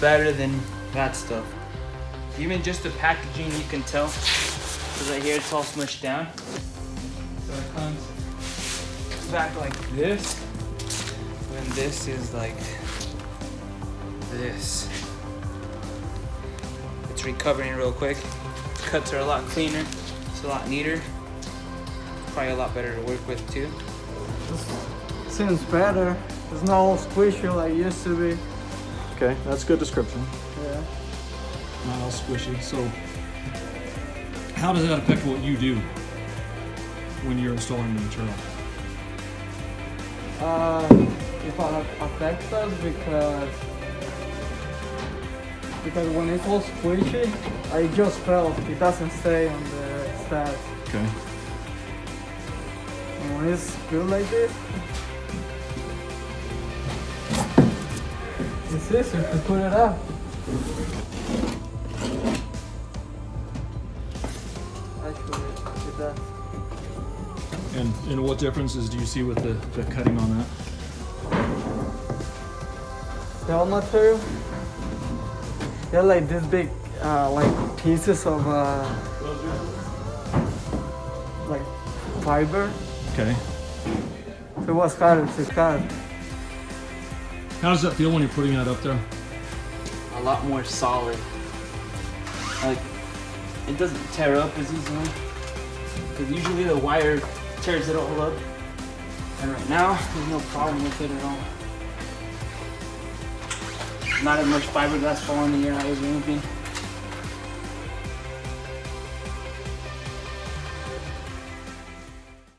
better than that stuff. Even just the packaging, you can tell. Because right here it's all smushed down. So it comes back like this. And this is like this. It's recovering real quick. Cuts are a lot cleaner. It's a lot neater. Probably a lot better to work with too. This seems better. It's not all squishy like it used to be. Okay, that's a good description. Yeah. Not all squishy. So, how does that affect what you do when you're installing the material? It affects us because when it's all squishy, it just fell. It doesn't stay on the stats. Okay. And when it's good like this, it's easier to put it up. Actually, it does. And what differences do you see with the cutting on that? The whole material, they're like this big, like pieces of like fiber. Okay. So it was hard to cut. How does that feel when you're putting that up there? A lot more solid. Like, it doesn't tear up as easily. Because usually the wire tears it all up. And right now, there's no problem with it at all. Not as much fiberglass falling in the air I was ramping.